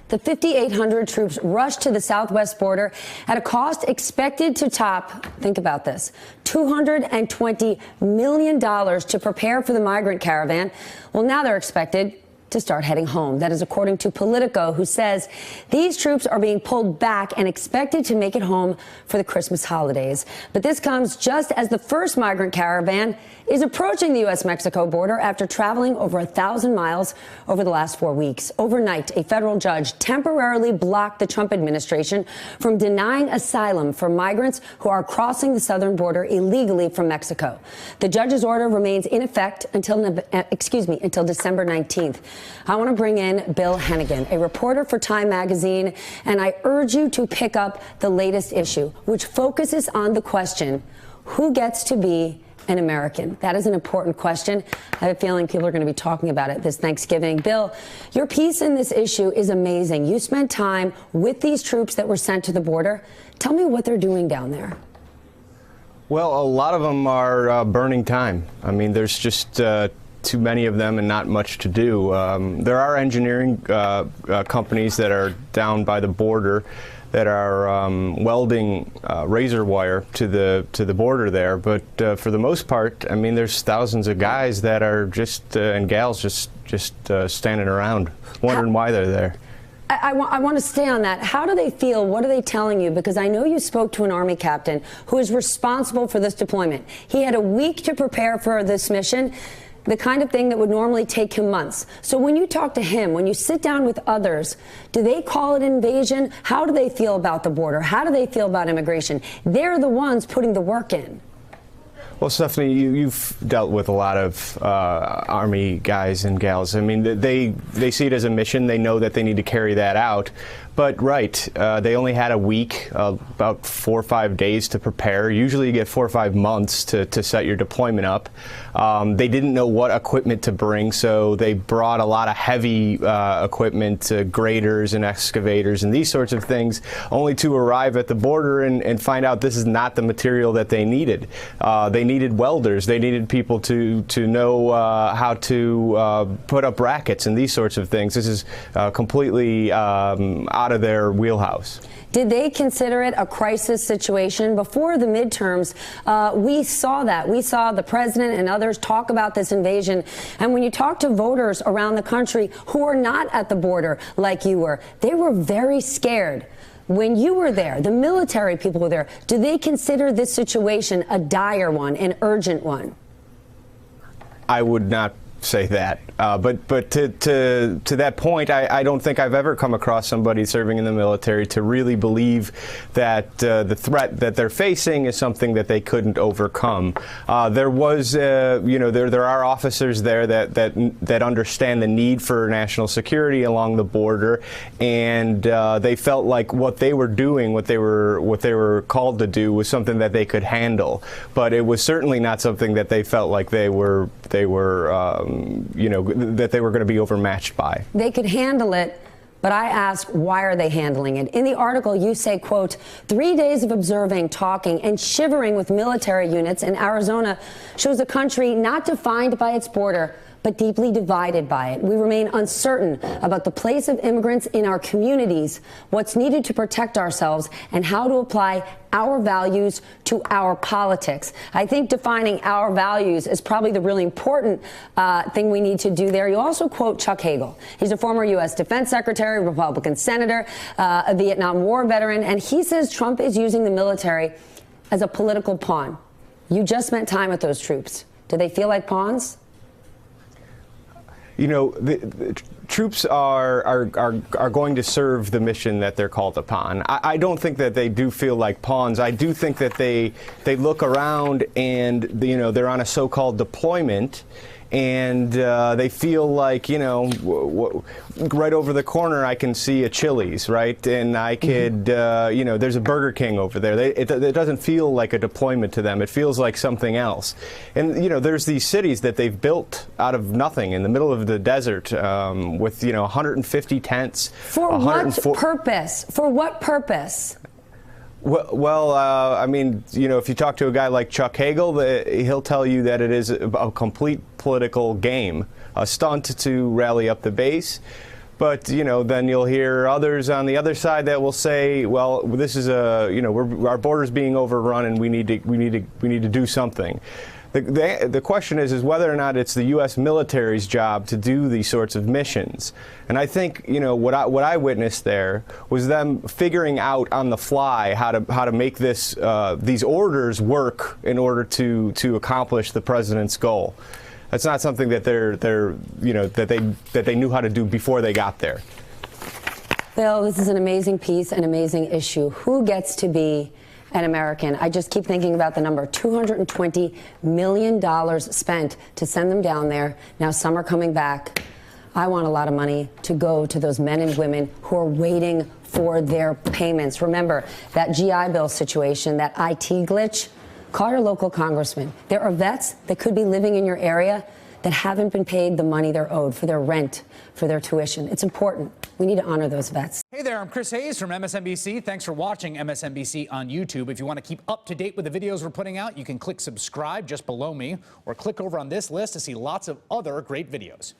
The 5,800 troops rushed to the southwest border at a cost expected to top, think about this, $220 million to prepare for the migrant caravan. Well, now they're expected to start heading home. That is according to Politico, who says these troops are being pulled back and expected to make it home for the Christmas holidays. But this comes just as the first migrant caravan is approaching the U.S.-Mexico border after traveling over 1,000 miles over the last 4 weeks. Overnight, a federal judge temporarily blocked the Trump administration from denying asylum for migrants who are crossing the southern border illegally from Mexico. The judge's order remains in effect until December 19th. I want to bring in Bill Hennigan, a reporter for Time Magazine, and I urge you to pick up the latest issue, which focuses on the question, who gets to be an American? That is an important question. I have a feeling people are going to be talking about it this Thanksgiving. Bill, your piece in this issue is amazing. You spent time with these troops that were sent to the border. Tell me what they're doing down there. Well, a lot of them are burning time. I mean, there's just too many of them and not much to do. There are engineering companies that are down by the border that are welding razor wire to the border there, but for the most part, I mean, there's thousands of guys that are just and gals just standing around, wondering why they're there. I want to stay on that. How do they feel? What are they telling you? Because I know you spoke to an Army captain who is responsible for this deployment. He had a week to prepare for this mission, the kind of thing that would normally take him months. So when you talk to him, when you sit down with others, do they call it invasion? How do they feel about the border? How do they feel about immigration? They're the ones putting the work in. Well, Stephanie, you've dealt with a lot of Army guys and gals. I mean, they see it as a mission. They know that they need to carry that out. But they only had a week, about 4 or 5 days to prepare. Usually you get 4 or 5 months to set your deployment up. They didn't know what equipment to bring, so they brought a lot of heavy equipment, graders and excavators and these sorts of things, only to arrive at the border and find out this is not the material that they needed. They needed welders. They needed people to know how to put up brackets and these sorts of things. This is completely out of their wheelhouse. Did they consider it a crisis situation? Before the midterms, we saw that. We saw the president and others talk about this invasion. And when you talk to voters around the country who are not at the border like you were, they were very scared. When you were there, the military people were there, do they consider this situation a dire one, an urgent one? I would not say that. But to that point, I don't think I've ever come across somebody serving in the military to really believe that the threat that they're facing is something that they couldn't overcome. There was, there are officers there that understand the need for national security along the border, and they felt like what they were doing, what they were called to do, was something that they could handle. But it was certainly not something that they felt like they were that they were going to be overmatched by. They could handle it, but I ask, why are they handling it? In the article, you say, quote, 3 days of observing, talking, and shivering with military units in Arizona shows a country not defined by its border, but deeply divided by it. We remain uncertain about the place of immigrants in our communities, what's needed to protect ourselves, and how to apply our values to our politics. I think defining our values is probably the really important thing we need to do there. You also quote Chuck Hagel. He's a former U.S. Defense Secretary, Republican Senator, a Vietnam War veteran, and he says Trump is using the military as a political pawn. You just spent time with those troops. Do they feel like pawns? You know, the troops are going to serve the mission that they're called upon. I don't think that they do feel like pawns. I do think that they look around and, they're on a so-called deployment, and they feel like, right over the corner I can see a Chili's, right? And I could, there's a Burger King over there. It doesn't feel like a deployment to them. It feels like something else. And, there's these cities that they've built out of nothing in the middle of the desert with, 150 tents. For what purpose? For what purpose? Well, I mean, if you talk to a guy like Chuck Hagel, he'll tell you that it is a complete political game, a stunt to rally up the base. But, you know, then you'll hear others on the other side that will say, well, this is our border's being overrun and we need to do something. The question is whether or not it's the U.S. military's job to do these sorts of missions. And I think, you know, what I witnessed there was them figuring out on the fly how to make these orders work in order to accomplish the president's goal. That's not something that they knew how to do before they got there. Bill, this is an amazing piece, an amazing issue. Who gets to be an American? I just keep thinking about the number, $220 million spent to send them down there. Now some are coming back. I want a lot of money to go to those men and women who are waiting for their payments. Remember that GI Bill situation, that IT glitch? Call your local congressman. There are vets that could be living in your area that haven't been paid the money they're owed for their rent, for their tuition. It's important. We need to honor those vets. Hey there, I'm Chris Hayes from MSNBC. Thanks for watching MSNBC on YouTube. If you want to keep up to date with the videos we're putting out, you can click subscribe just below me or click over on this list to see lots of other great videos.